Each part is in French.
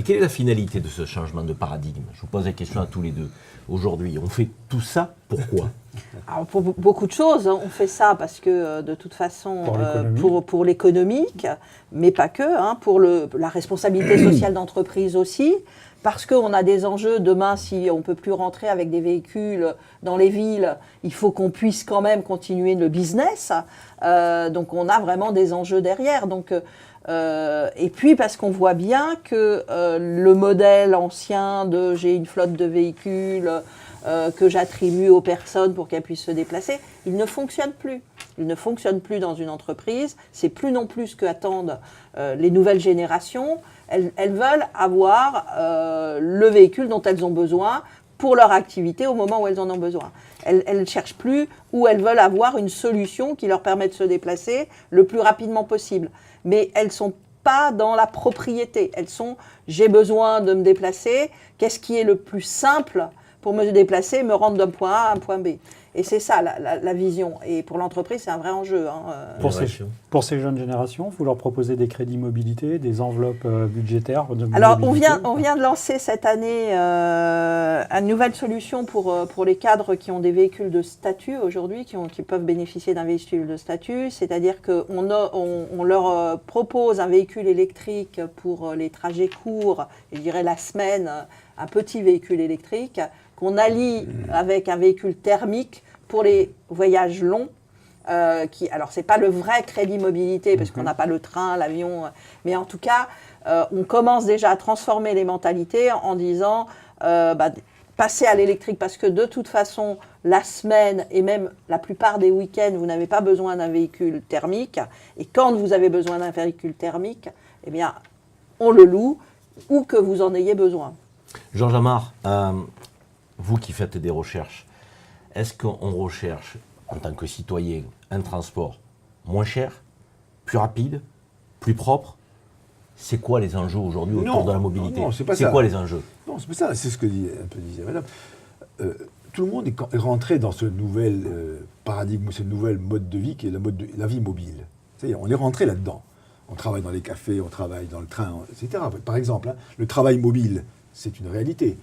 quelle est la finalité de ce changement de paradigme? Je vous pose la question à tous les deux. Aujourd'hui, on fait tout ça pourquoi? Alors pour beaucoup de choses, on fait ça parce que de toute façon, pour l'économique, mais pas que, pour la responsabilité sociale d'entreprise aussi, parce qu'on a des enjeux. Demain, si on ne peut plus rentrer avec des véhicules dans les villes, il faut qu'on puisse quand même continuer le business. Donc on a vraiment des enjeux derrière. Donc, et puis parce qu'on voit bien que le modèle ancien de j'ai une flotte de véhicules que j'attribue aux personnes pour qu'elles puissent se déplacer, il ne fonctionne plus. Il ne fonctionne plus dans une entreprise. C'est plus non plus ce qu'attendent les nouvelles générations. Elles veulent avoir le véhicule dont elles ont besoin pour leur activité au moment où elles en ont besoin. Elles ne cherchent plus ou elles veulent avoir une solution qui leur permet de se déplacer le plus rapidement possible. Mais elles ne sont pas dans la propriété. Elles sont « j'ai besoin de me déplacer, qu'est-ce qui est le plus simple pour me déplacer, me rendre d'un point A à un point B ?» Et c'est ça la vision. Et pour l'entreprise, c'est un vrai enjeu. Pour ces jeunes générations, vous leur proposez des crédits mobilité, des enveloppes budgétaires de Alors, mobilité. on vient de lancer cette année une nouvelle solution pour les cadres qui ont des véhicules de statut aujourd'hui, qui peuvent bénéficier d'un véhicule de statut. C'est-à-dire qu'on leur propose un véhicule électrique pour les trajets courts, je dirais la semaine, un petit véhicule électrique, qu'on allie avec un véhicule thermique pour les voyages longs. Alors, ce n'est pas le vrai crédit mobilité, parce qu'on n'a pas le train, l'avion, mais en tout cas, on commence déjà à transformer les mentalités en disant passer à l'électrique, parce que de toute façon, la semaine et même la plupart des week-ends, vous n'avez pas besoin d'un véhicule thermique. Et quand vous avez besoin d'un véhicule thermique, eh bien, on le loue, ou que vous en ayez besoin. Georges Amar, vous qui faites des recherches, est-ce qu'on recherche, en tant que citoyen, un transport moins cher, plus rapide, plus propre? C'est quoi les enjeux aujourd'hui autour de la mobilité? Non, c'est pas ça. C'est quoi les enjeux? Non, c'est pas ça. C'est ce que disait madame. Tout le monde est rentré dans ce nouvel paradigme, ce nouvel mode de vie qui est la vie mobile. C'est-à-dire, on est rentré là-dedans. On travaille dans les cafés, on travaille dans le train, etc. Par exemple, le travail mobile, c'est une réalité.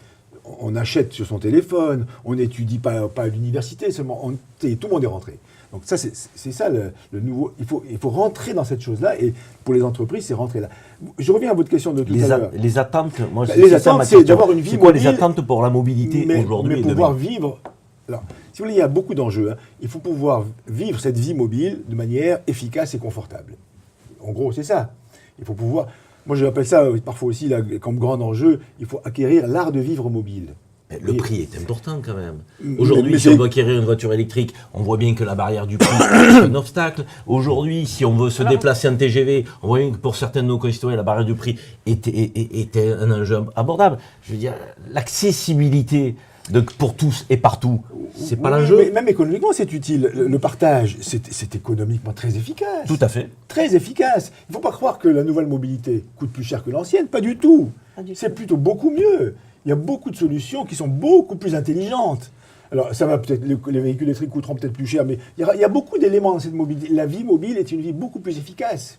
On achète sur son téléphone, on n'étudie pas à l'université, seulement tout le monde est rentré. Donc ça, c'est ça le nouveau. Il faut rentrer dans cette chose-là, et pour les entreprises, c'est rentrer là. Je reviens à votre question de tout à l'heure. Les attentes, moi, les attentes, c'est d'avoir une vie mobile. C'est quoi les attentes pour la mobilité aujourd'hui? Mais pouvoir vivre. Alors, si vous voulez, il y a beaucoup d'enjeux. Il faut pouvoir vivre cette vie mobile de manière efficace et confortable. En gros, c'est ça. Il faut pouvoir. Moi, j'appelle ça parfois aussi comme grand enjeu, il faut acquérir l'art de vivre mobile. Le prix est important quand même. Aujourd'hui, si on veut acquérir une voiture électrique, on voit bien que la barrière du prix est un obstacle. Aujourd'hui, si on veut se déplacer en TGV, on voit bien que pour certains de nos concitoyens, la barrière du prix était un enjeu abordable. Je veux dire, l'accessibilité pour tous et partout, c'est pas l'enjeu. Mais même économiquement, c'est utile. Le partage, c'est économiquement très efficace. Tout à fait. Très efficace. Il ne faut pas croire que la nouvelle mobilité coûte plus cher que l'ancienne. Pas du tout. C'est plutôt beaucoup mieux. Il y a beaucoup de solutions qui sont beaucoup plus intelligentes. Alors, ça va peut-être, les véhicules électriques coûteront peut-être plus cher, mais il y a beaucoup d'éléments dans cette mobilité. La vie mobile est une vie beaucoup plus efficace.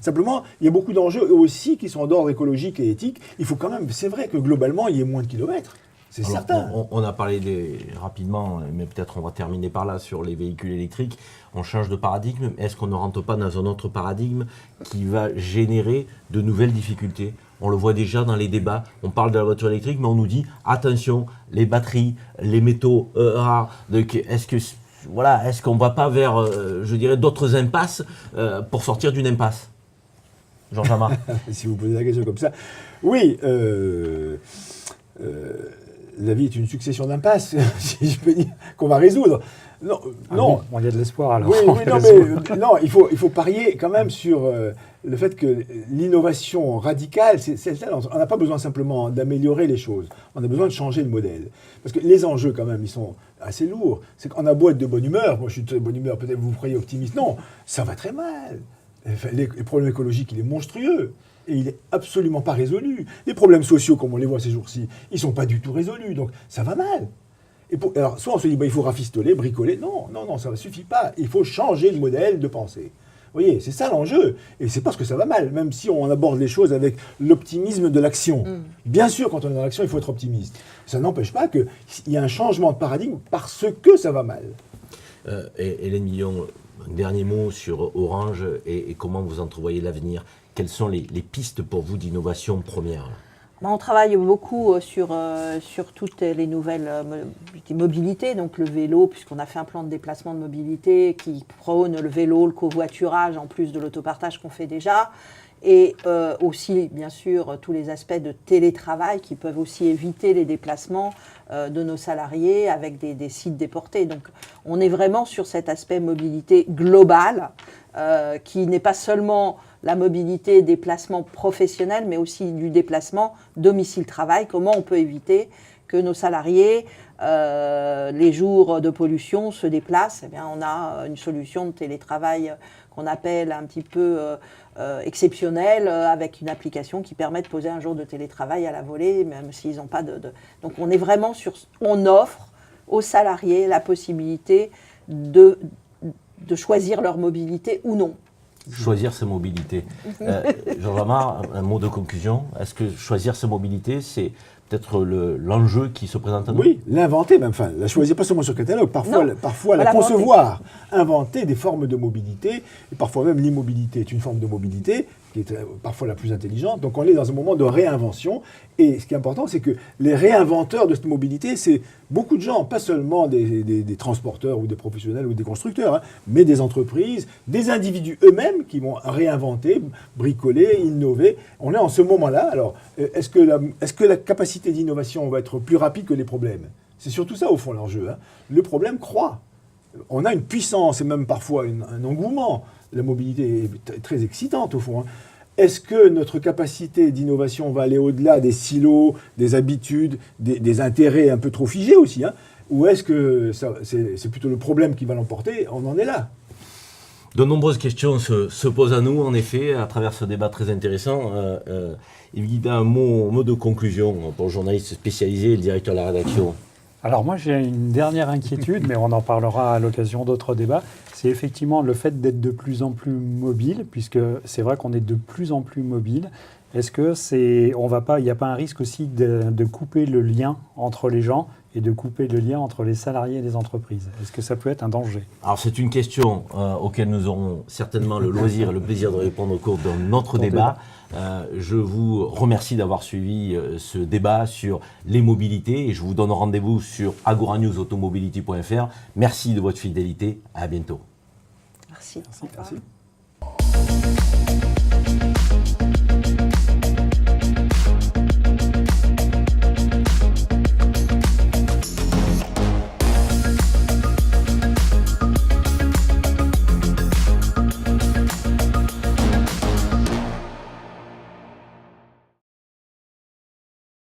Simplement, il y a beaucoup d'enjeux aussi qui sont d'ordre écologique et éthique. Il faut quand même, c'est vrai que globalement, il y ait moins de kilomètres. C'est certain. On a parlé rapidement, mais peut-être on va terminer par là sur les véhicules électriques. On change de paradigme. Est-ce qu'on ne rentre pas dans un autre paradigme qui va générer de nouvelles difficultés? On le voit déjà dans les débats. On parle de la voiture électrique, mais on nous dit attention, les batteries, les métaux rares. Est-ce qu'on ne va pas vers, je dirais, d'autres impasses pour sortir d'une impasse? Georges Amar. Si vous posez la question comme ça, oui. La vie est une succession d'impasses, si je peux dire, qu'on va résoudre. Non. Bon, il y a de l'espoir alors. Non, il faut parier quand même sur le fait que l'innovation radicale, on n'a pas besoin simplement d'améliorer les choses, on a besoin de changer le modèle. Parce que les enjeux quand même, ils sont assez lourds. C'est qu'on a beau être de bonne humeur, moi je suis de bonne humeur, peut-être vous croyez optimiste, non, ça va très mal. Les problèmes écologiques, il est monstrueux. Et il n'est absolument pas résolu. Les problèmes sociaux, comme on les voit ces jours-ci, ils ne sont pas du tout résolus. Donc, ça va mal. Alors, soit on se dit, il faut rafistoler, bricoler. Non, ça ne suffit pas. Il faut changer le modèle de pensée. voyez, c'est ça l'enjeu. Et c'est parce que ça va mal, même si on aborde les choses avec l'optimisme de l'action. Bien sûr, quand on est dans l'action, il faut être optimiste. Ça n'empêche pas qu'il y a un changement de paradigme parce que ça va mal. Hélène Millon, un dernier mot sur Orange et comment vous entrevoyez l'avenir. Quelles sont les pistes pour vous d'innovation première? On travaille beaucoup sur toutes les nouvelles mobilités, donc le vélo, puisqu'on a fait un plan de déplacement de mobilité qui prône le vélo, le covoiturage, en plus de l'autopartage qu'on fait déjà. Et aussi, bien sûr, tous les aspects de télétravail qui peuvent aussi éviter les déplacements de nos salariés avec des sites déportés. Donc, on est vraiment sur cet aspect mobilité globale qui n'est pas seulement la mobilité, déplacement professionnel, mais aussi du déplacement domicile-travail. Comment on peut éviter que nos salariés, les jours de pollution, se déplacent? Eh bien, on a une solution de télétravail qu'on appelle un petit peu exceptionnelle, avec une application qui permet de poser un jour de télétravail à la volée, même s'ils n'ont pas Donc on est vraiment on offre aux salariés la possibilité de choisir leur mobilité ou non. Choisir sa mobilité. Georges Amar, un mot de conclusion. Est-ce que choisir sa mobilité, c'est peut-être l'enjeu qui se présente à nous? Oui, l'inventer même. Enfin, la choisir pas seulement sur le catalogue, parfois la concevoir. Inventer des formes de mobilité, et parfois même l'immobilité est une forme de mobilité qui est parfois la plus intelligente. Donc on est dans un moment de réinvention. Et ce qui est important, c'est que les réinventeurs de cette mobilité, c'est beaucoup de gens, pas seulement des transporteurs ou des professionnels ou des constructeurs, hein, mais des entreprises, des individus eux-mêmes qui vont réinventer, bricoler, innover. On est en ce moment-là. Alors, est-ce que la capacité d'innovation va être plus rapide que les problèmes? C'est surtout ça, au fond, l'enjeu. Hein. Le problème croît. On a une puissance et même parfois un engouement. La mobilité est très excitante, au fond. Hein. Est-ce que notre capacité d'innovation va aller au-delà des silos, des habitudes, des intérêts un peu trop figés aussi, hein? Ou est-ce que c'est plutôt le problème qui va l'emporter? On en est là. De nombreuses questions se posent à nous, en effet, à travers ce débat très intéressant. Évidemment, un mot de conclusion pour le journaliste spécialisé et le directeur de la rédaction. Alors moi, j'ai une dernière inquiétude, mais on en parlera à l'occasion d'autres débats. C'est effectivement le fait d'être de plus en plus mobile, puisque c'est vrai qu'on est de plus en plus mobile. Est-ce que il n'y a pas un risque aussi de couper le lien entre les gens et de couper le lien entre les salariés et les entreprises? Est-ce que ça peut être un danger? Alors c'est une question auquel nous aurons certainement le loisir et le plaisir de répondre au cours de notre débat. Je vous remercie d'avoir suivi ce débat sur les mobilités et je vous donne rendez-vous sur agoranewsautomobility.fr. Merci de votre fidélité. À bientôt. Merci. Merci.